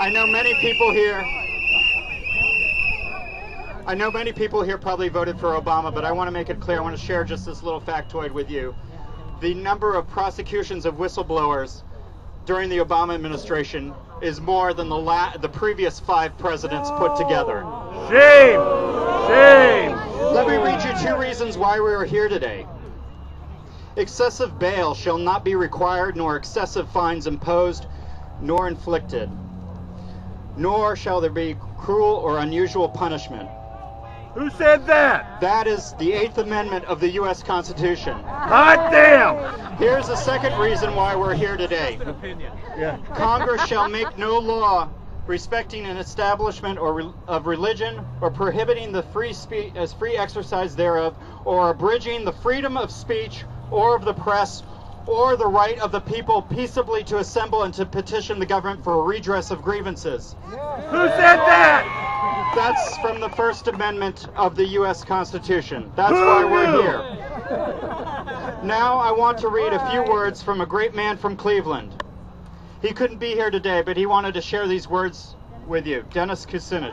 I know many people here probably voted for Obama, but I want to make it clear. I want to share just this little factoid with you. The number of prosecutions of whistleblowers during the Obama administration is more than the previous 5 presidents put together. Shame! Shame! Let me read you 2 reasons why we are here today. Excessive bail shall not be required, nor excessive fines imposed, nor inflicted. Nor shall there be cruel or unusual punishment. Who said that? That is the 8th Amendment of the U.S. Constitution. Hot damn! Here's the second reason why we're here today. Congress shall make no law respecting an establishment of religion, or prohibiting the free exercise thereof, or abridging the freedom of speech or of the press, or the right of the people peaceably to assemble and to petition the government for a redress of grievances. Who said that? That's from the First Amendment of the U.S. Constitution. That's why we're here. Now I want to read a few words from a great man from Cleveland. He couldn't be here today, but he wanted to share these words with you. Dennis Kucinich.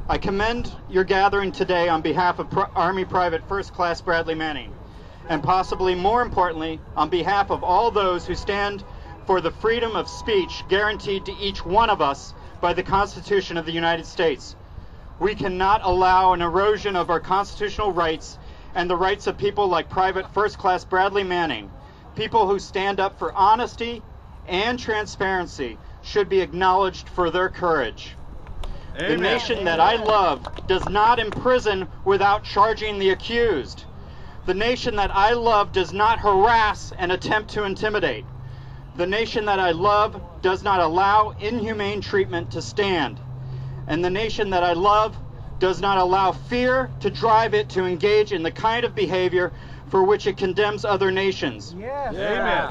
I commend your gathering today on behalf of Army Private First Class Bradley Manning, and possibly more importantly, on behalf of all those who stand for the freedom of speech guaranteed to each one of us by the Constitution of the United States. We cannot allow an erosion of our constitutional rights and the rights of people like Private First Class Bradley Manning. People who stand up for honesty and transparency should be acknowledged for their courage. Amen. The nation that I love does not imprison without charging the accused. The nation that I love does not harass and attempt to intimidate. The nation that I love does not allow inhumane treatment to stand. And the nation that I love does not allow fear to drive it to engage in the kind of behavior for which it condemns other nations. Yes. Amen.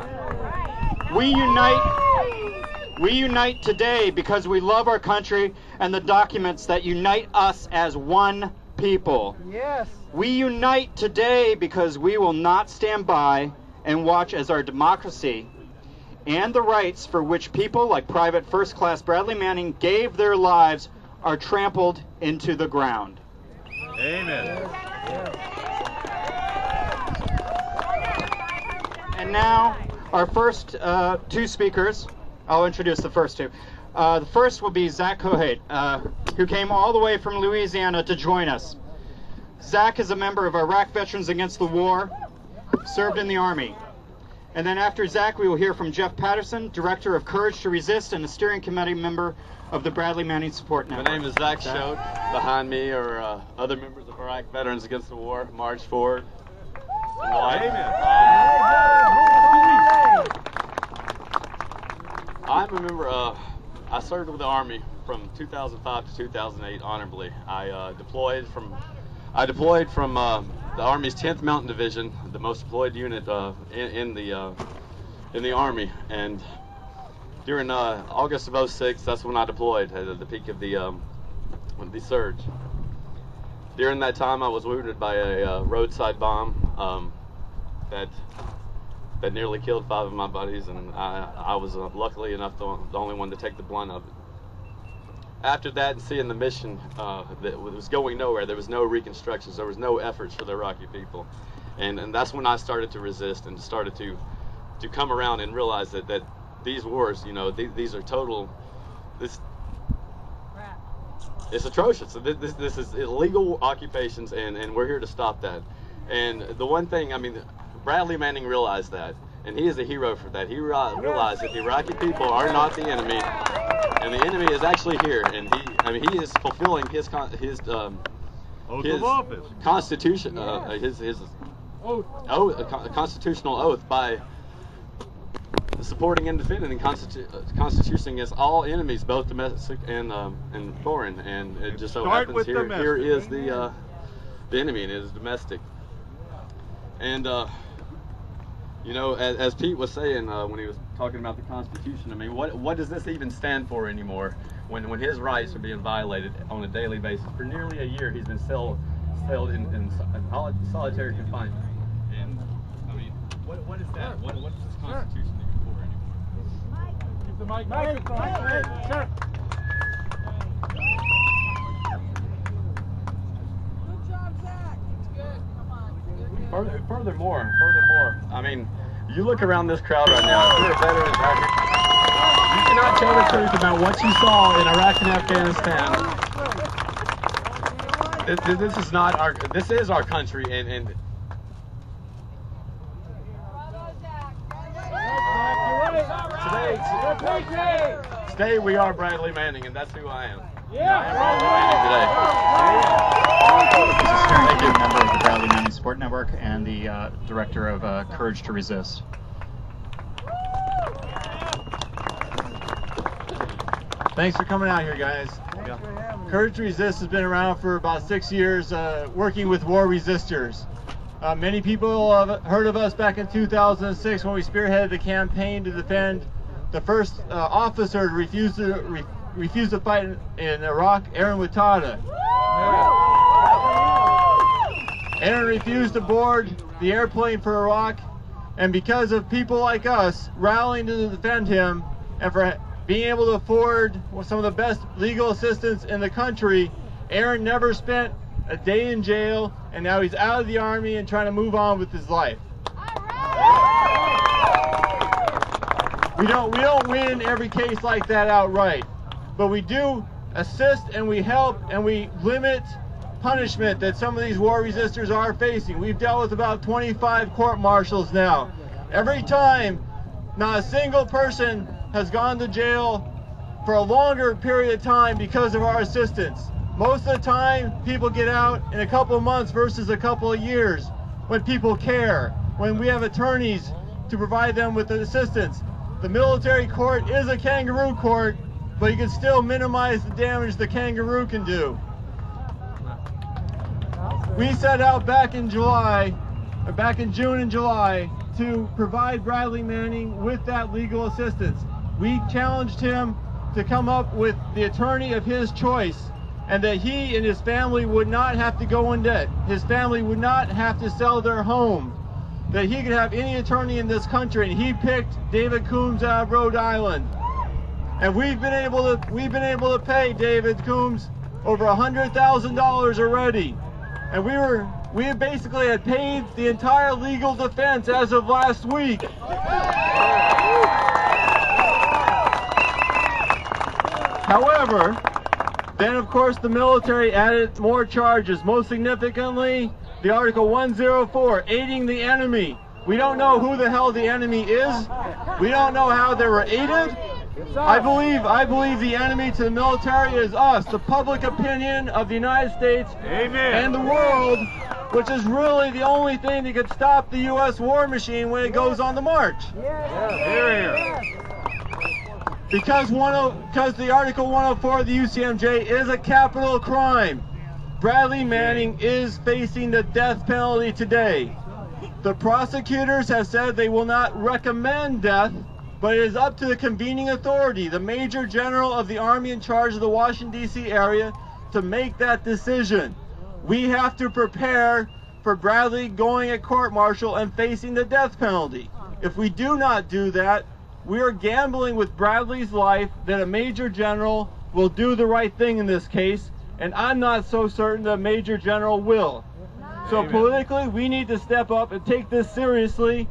We unite today because we love our country and the documents that unite us as one people. Yes. We unite today because we will not stand by and watch as our democracy and the rights for which people like Private First Class Bradley Manning gave their lives are trampled into the ground. Amen. And now, our first 2 speakers. I'll introduce the first 2. The first will be Zach Kohate, who came all the way from Louisiana to join us. Zach is a member of Iraq Veterans Against the War, served in the Army. And then after Zach, we will hear from Jeff Patterson, Director of Courage to Resist and a steering committee member of the Bradley Manning Support Network. My name is Zach Schote. Behind me are other members of Iraq Veterans Against the War, March Ford. I'm a member. I served with the Army from 2005 to 2008 honorably. I deployed from the Army's 10th Mountain Division, the most deployed unit in the Army, and during August of '06, that's when I deployed at the peak of the surge. During that time, I was wounded by a roadside bomb that nearly killed 5 of my buddies, and I was luckily enough the only one to take the blunt of it. After that, and seeing the mission that was going nowhere, there was no reconstructions, there was no efforts for the Iraqi people, and that's when I started to resist and started to come around and realize that these wars, you know, these are total. It's atrocious. This is illegal occupations, and we're here to stop that. And the one thing, I mean, Bradley Manning realized that, and he is a hero for that. He realized that the Iraqi people are not the enemy, and the enemy is actually here. And he is fulfilling his constitution, his constitutional oath by supporting and defending Constitution against all enemies, both domestic and foreign. And it just so happens here is the enemy, and it is domestic. And you know, as Pete was saying when he was talking about the Constitution, I mean, what does this even stand for anymore? When his rights are being violated on a daily basis? For nearly a year, he's been held in solitary confinement. And I mean, what is that? What is this Constitution even for anymore? Keep the mic. Sure. Good job, Zach. It's good. Come on. Good. Furthermore, I mean, you look around this crowd right now. If you're a veteran, you cannot tell the truth about what you saw in Iraq and Afghanistan. This is not our. This is our country, and today we are Bradley Manning, and that's who I am. Yeah, I am Bradley Manning today. This is Terry, member of the Bradley Manning Support Network and the director of Courage to Resist. Thanks for coming out here, guys. Courage to Resist has been around for about 6 years, working with war resistors. Many people have heard of us back in 2006 when we spearheaded the campaign to defend the first officer to refuse to fight in Iraq, Aaron Watada. Aaron refused to board the airplane for Iraq, and because of people like us rallying to defend him and for being able to afford some of the best legal assistance in the country, Aaron never spent a day in jail, and now he's out of the Army and trying to move on with his life. We don't win every case like that outright, but we do assist and we help and we limit punishment that some of these war resistors are facing. We've dealt with about 25 court-martials now. Every time, not a single person has gone to jail for a longer period of time because of our assistance. Most of the time, people get out in a couple of months versus a couple of years when people care, when we have attorneys to provide them with the assistance. The military court is a kangaroo court, but you can still minimize the damage the kangaroo can do. We set out back in June and July, to provide Bradley Manning with that legal assistance. We challenged him to come up with the attorney of his choice, and that he and his family would not have to go in debt. His family would not have to sell their home. That he could have any attorney in this country, and he picked David Coombs out of Rhode Island. And we've been able to pay David Coombs over $100,000 already. And we basically had paid the entire legal defense as of last week. However, then of course the military added more charges, most significantly the Article 104, aiding the enemy. We don't know who the hell the enemy is. We don't know how they were aided. I believe the enemy to the military is us, the public opinion of the United States and the world, which is really the only thing that could stop the U.S. war machine when it goes on the march. Because the Article 104 of the UCMJ is a capital crime, Bradley Manning is facing the death penalty today. The prosecutors have said they will not recommend death, but it is up to the convening authority, the Major General of the Army in charge of the Washington, D.C. area, to make that decision. We have to prepare for Bradley going at court-martial and facing the death penalty. If we do not do that, we are gambling with Bradley's life that a Major General will do the right thing in this case, and I'm not so certain that a Major General will. So politically, we need to step up and take this seriously.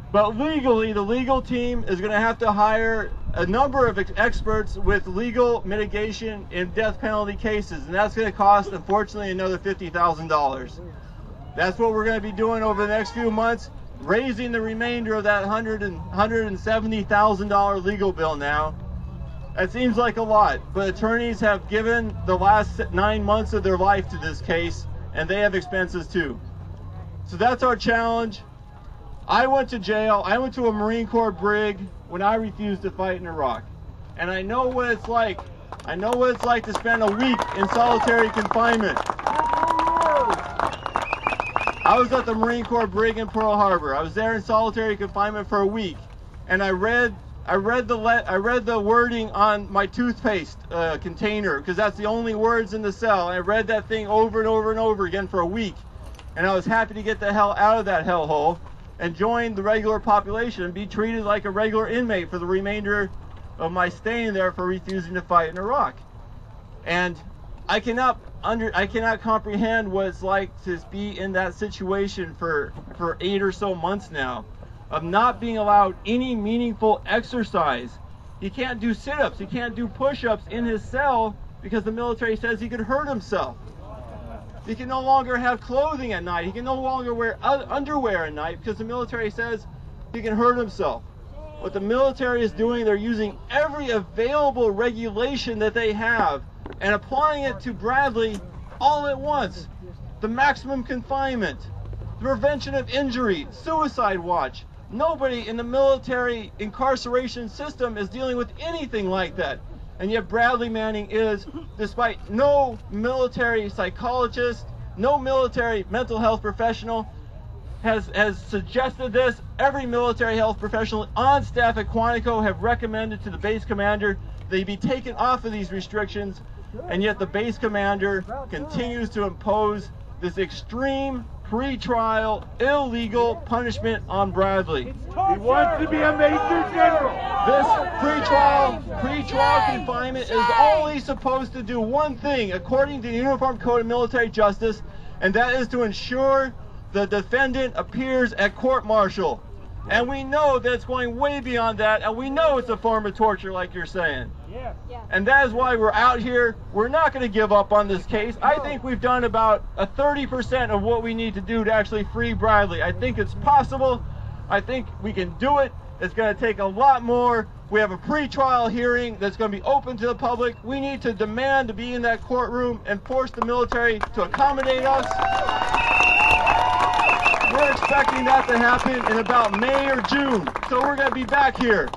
But legally, the legal team is going to have to hire a number of experts with legal mitigation in death penalty cases, and that's going to cost, unfortunately, another $50,000. That's what we're going to be doing over the next few months, raising the remainder of that $170,000 legal bill now. That seems like a lot, but attorneys have given the last 9 months of their life to this case, and they have expenses too. So that's our challenge. I went to jail. I went to a Marine Corps brig when I refused to fight in Iraq. And I know what it's like. I know what it's like to spend a week in solitary confinement. I was at the Marine Corps brig in Pearl Harbor. I was there in solitary confinement for a week. And I read I read the wording on my toothpaste container, because that's the only words in the cell. And I read that thing over and over and over again for a week. And I was happy to get the hell out of that hellhole and join the regular population and be treated like a regular inmate for the remainder of my staying there for refusing to fight in Iraq. And I cannot comprehend what it's like to be in that situation for 8 or so months now, of not being allowed any meaningful exercise. He can't do sit-ups, he can't do push-ups in his cell because the military says he could hurt himself. He can no longer have clothing at night. He can no longer wear underwear at night because the military says he can hurt himself. What the military is doing, they're using every available regulation that they have and applying it to Bradley all at once. The maximum confinement, the prevention of injury, suicide watch. Nobody in the military incarceration system is dealing with anything like that. And yet Bradley Manning is, despite no military psychologist, no military mental health professional has suggested this. Every military health professional on staff at Quantico have recommended to the base commander they be taken off of these restrictions, and yet the base commander continues to impose this extreme pre-trial illegal punishment on Bradley. He wants to be a Major General. This pre-trial confinement is only supposed to do one thing, according to the Uniform Code of Military Justice, and that is to ensure the defendant appears at court-martial. And we know that it's going way beyond that, and we know it's a form of torture, like you're saying. Yeah. And that is why we're out here. We're not going to give up on this case. I think we've done about 30% of what we need to do to actually free Bradley. I think it's possible. I think we can do it. It's going to take a lot more. We have a pre-trial hearing that's going to be open to the public. We need to demand to be in that courtroom and force the military to accommodate us. We're expecting that to happen in about May or June. So we're going to be back here.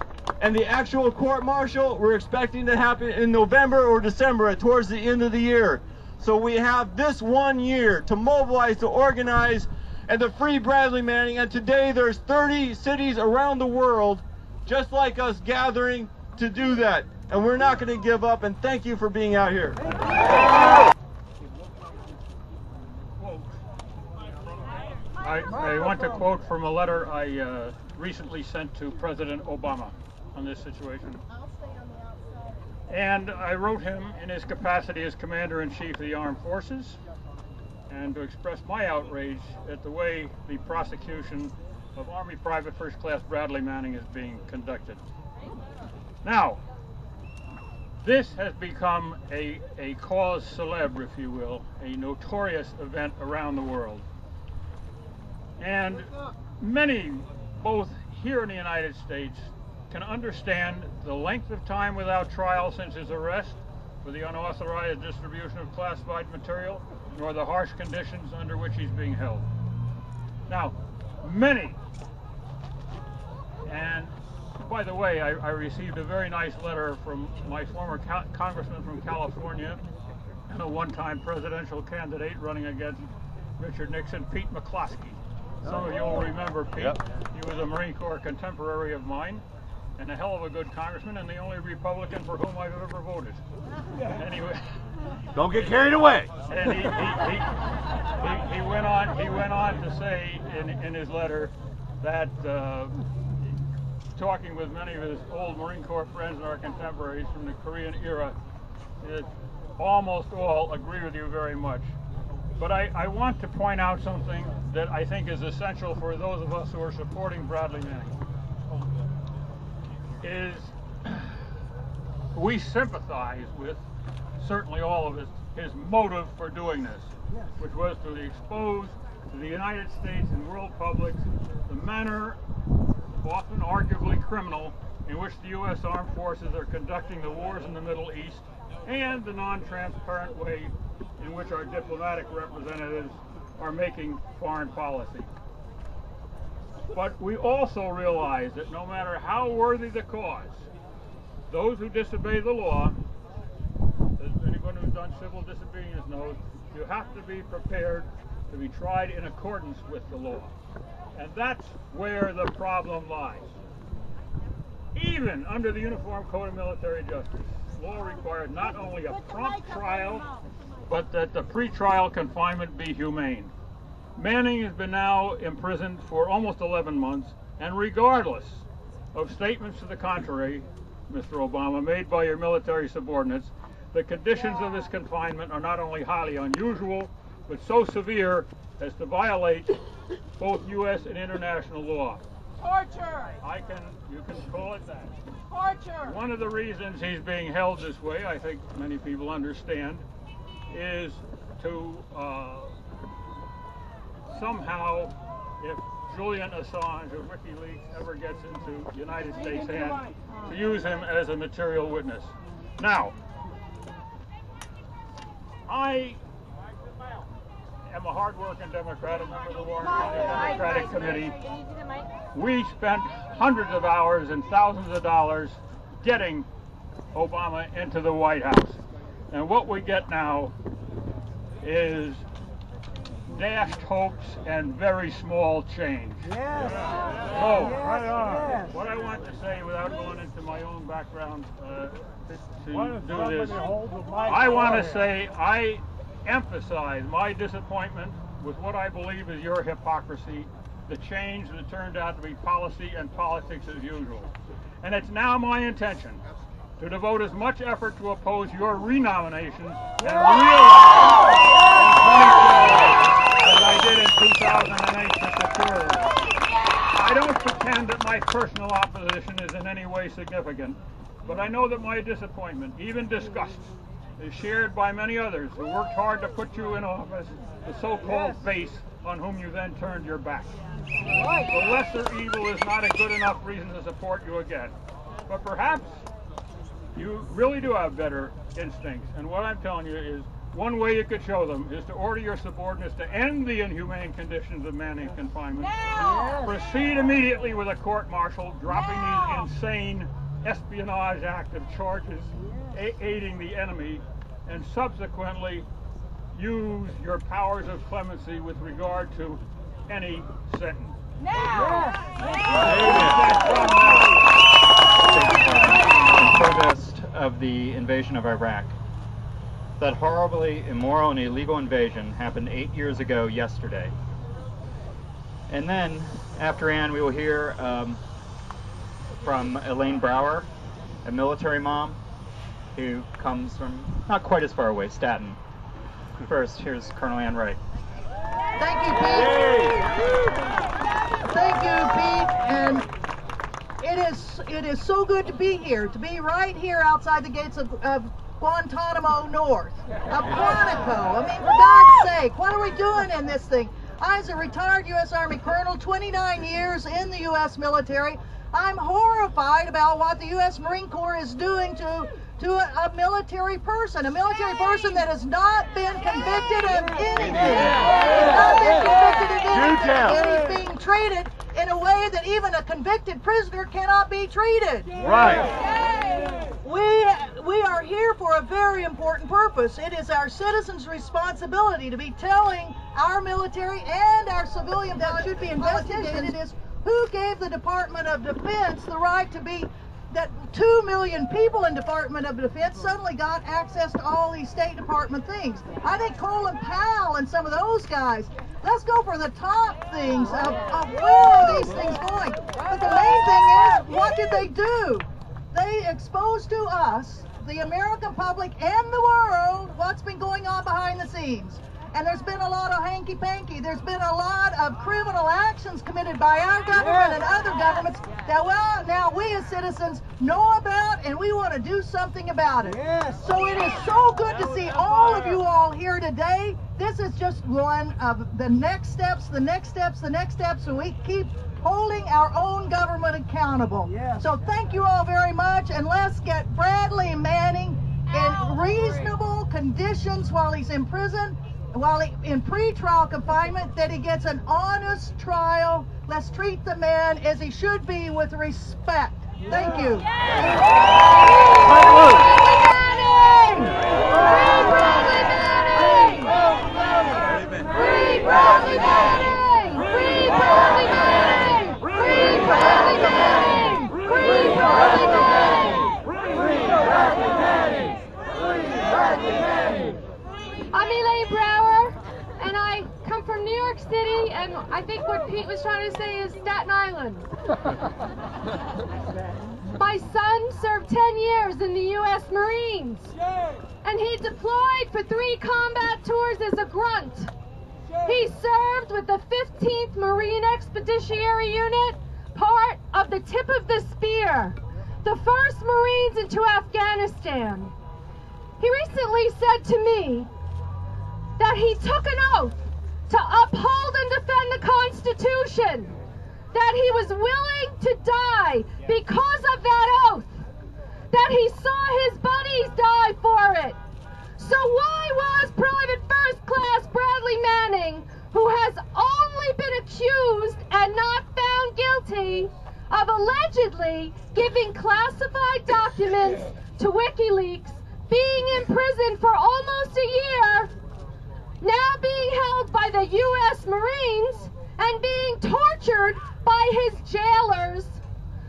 And the actual court-martial, we're expecting to happen in November or December, towards the end of the year. So we have this 1 year to mobilize, to organize, and to free Bradley Manning. And today there's 30 cities around the world just like us gathering to do that. And we're not going to give up, and thank you for being out here. I want to quote from a letter I recently sent to President Obama on this situation. And I wrote him in his capacity as Commander-in-Chief of the Armed Forces, and to express my outrage at the way the prosecution of Army Private First Class Bradley Manning is being conducted. Now, this has become a cause célèbre, if you will, a notorious event around the world. And many, both here in the United States, can understand the length of time without trial since his arrest for the unauthorized distribution of classified material, nor the harsh conditions under which he's being held. Now, many, and by the way, I received a very nice letter from my former congressman from California and a one-time presidential candidate running against Richard Nixon, Pete McCloskey. Some of you will remember Pete. Yep. He was a Marine Corps contemporary of mine and a hell of a good congressman, and the only Republican for whom I've ever voted. Anyway, don't get carried away. And he went on to say in his letter that talking with many of his old Marine Corps friends and our contemporaries from the Korean era, that almost all agree with you very much. But I want to point out something that I think is essential for those of us who are supporting Bradley Manning. Is we sympathize with certainly all of his motive for doing this, which was to expose to the United States and world public the manner, often arguably criminal, in which the U.S. Armed Forces are conducting the wars in the Middle East, and the non-transparent way in which our diplomatic representatives are making foreign policy. But we also realize that no matter how worthy the cause, those who disobey the law, as anyone who's done civil disobedience knows, you have to be prepared to be tried in accordance with the law. And that's where the problem lies. Even under the Uniform Code of Military Justice, law required not only a prompt trial, but that the pretrial confinement be humane. Manning has been now imprisoned for almost 11 months, and regardless of statements to the contrary, Mr. Obama, made by your military subordinates, the conditions of his confinement are not only highly unusual, but so severe as to violate both U.S. and international law. Torture! You can call it that. Torture! One of the reasons he's being held this way, I think many people understand, is to somehow, if Julian Assange of WikiLeaks ever gets into United States hands, to use him as a material witness. Now, I am a hard-working Democrat, a member of the Warren County Democratic Committee. We spent hundreds of hours and thousands of dollars getting Obama into the White House. And what we get now is dashed hopes and very small change. Yes. So, what I want to say, without going into my own background to do this, I want to say I emphasize my disappointment with what I believe is your hypocrisy, the change that turned out to be policy and politics as usual. And it's now my intention to devote as much effort to oppose your renomination and re-election as I did in 2008 to secure it. I don't pretend that my personal opposition is in any way significant, but I know that my disappointment, even disgust, is shared by many others who worked hard to put you in office, the so-called base on whom you then turned your back. The lesser evil is not a good enough reason to support you again. But perhaps you really do have better instincts. And what I'm telling you is, one way you could show them is to order your subordinates to end the inhumane conditions of Manning's confinement. Proceed immediately with a court-martial, dropping these insane Espionage Act of charges, aiding the enemy, and subsequently use your powers of clemency with regard to any sentence. In protest of the invasion of Iraq. That horribly immoral and illegal invasion happened 8 years ago yesterday. And then, after Ann, we will hear from Elaine Brower, a military mom who comes from not quite as far away, Staten. First, here's Colonel Ann Wright. Thank you, Pete. Thank you, Pete. And it is so good to be here, to be right here outside the gates of Guantanamo North, of Quantico. I mean, for God's sake, what are we doing in this thing? I was a retired U.S. Army colonel, 29 years in the U.S. military. I'm horrified about what the U.S. Marine Corps is doing to a military person that has not been convicted of anything. He's not been convicted of anything, and he's being treated in a way that even a convicted prisoner cannot be treated. Right. We are here for a very important purpose. It is our citizens' responsibility to be telling our military and our civilian that should be investigated is who gave the Department of Defense the right to be, that 2 million people in Department of Defense suddenly got access to all these State Department things. I think Colin Powell and some of those guys, let's go for the top things of where are these things going. But the main thing is, what did they do? They exposed to us, the American public and the world, what's been going on behind the scenes. And there's been a lot of hanky-panky. There's been a lot of criminal actions committed by our government and other governments that, well, now we as citizens know about, and we want to do something about it. So it is so good to see all of you all here today. This is just one of the next steps, the next steps, the next steps, and we keep holding our own government accountable. So thank you all very much, and let's get Bradley Manning in reasonable conditions while he's in prison, while in pre-trial confinement, that he gets an honest trial. Let's treat the man as he should be, with respect. Thank you. Free Bradley Manning! Free Bradley Manning! Free Bradley Manning! Free Bradley Manning! Free Bradley Manning! Renee Brower, and I come from New York City, and I think what Pete was trying to say is Staten Island. My son served 10 years in the U.S. Marines, and he deployed for 3 combat tours as a grunt. He served with the 15th Marine Expeditionary Unit, part of the Tip of the Spear, the first Marines into Afghanistan. He recently said to me that he took an oath to uphold and defend the Constitution, that he was willing to die because of that oath, that he saw his buddies die for it. So why was Private First Class Bradley Manning, who has only been accused and not found guilty of allegedly giving classified documents to WikiLeaks, being in prison for almost a year, now being held by the U.S. Marines and being tortured by his jailers,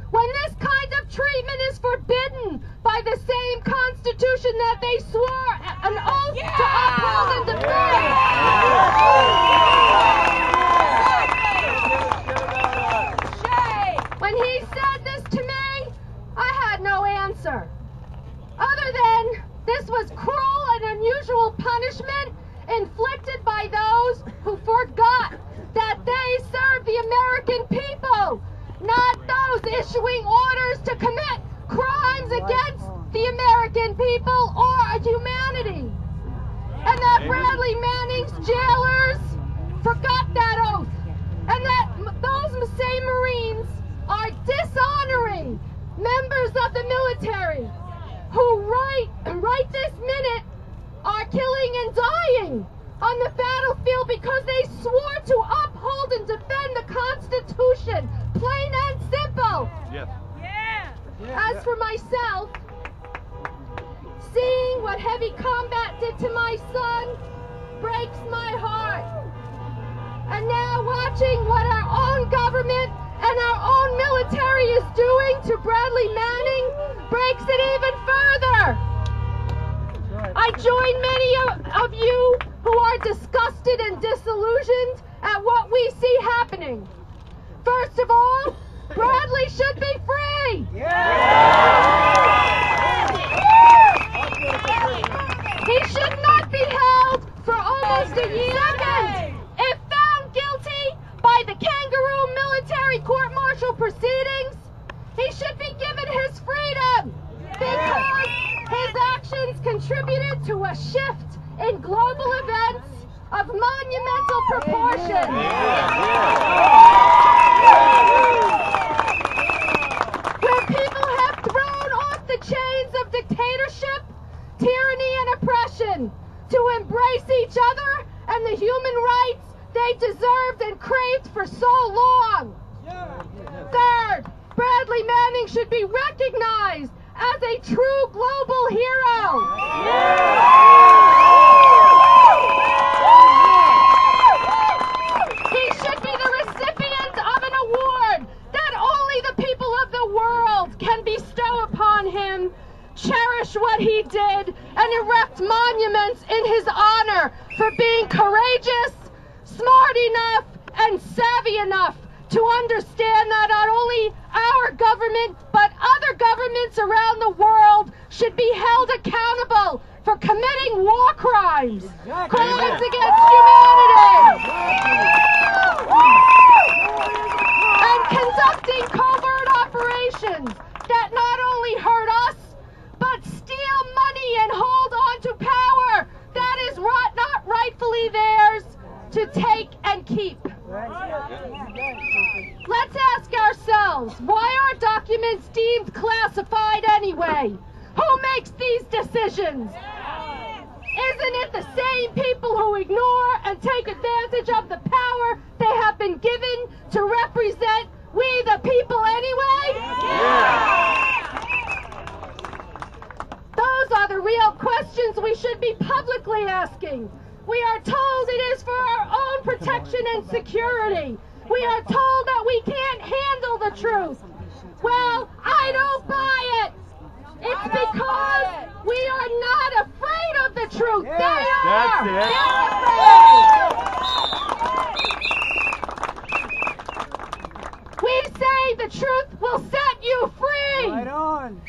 when this kind of treatment is forbidden by the same Constitution that they swore an oath to uphold and defend? When he said this to me, I had no answer, other than this was cruel and unusual punishment inflicted by those who forgot that they serve the American people, not those issuing orders to commit crimes against the American people or humanity. And that Bradley Manning's jailers forgot that oath, and that those same Marines are dishonoring members of the military who right this minute are killing and dying on the battlefield because they swore to uphold and defend the Constitution, plain and simple. Yes. As for myself, seeing what heavy combat did to my son breaks my heart. And now watching what our own government and our own military is doing to Bradley Manning breaks it even further. I join many of you who are disgusted and disillusioned at what we see happening. First of all, Bradley should be free. He should not be held for almost a year. If found guilty by the kangaroo military court-martial proceedings, he should be given his freedom because his actions contributed to a shift in global events of monumental proportions. Where people have thrown off the chains of dictatorship, tyranny, and oppression to embrace each other and the human rights they deserved and craved for so long. Third, Bradley Manning should be recognized as a true global hero. He should be the recipient of an award that only the people of the world can bestow upon him, cherish what he did, and erect monuments in his honor for being courageous, smart enough, and savvy enough to understand that not only our government, but other governments around the world should be held accountable for committing war crimes, crimes against humanity, and conducting covert operations that not only hurt us, but steal money and hold on to power that is not rightfully theirs to take and keep. Let's ask ourselves, why are documents deemed classified anyway? Who makes these decisions? Isn't it the same people who ignore and take advantage of the power they have been given to represent we the people anyway? Those are the real questions we should be publicly asking. We are told it is for our own protection and security. We are told that we can't handle the truth. Well, I don't buy it. It's because we are not afraid of the truth. They are. That's it. They're afraid. We say the truth will set you free. Right on.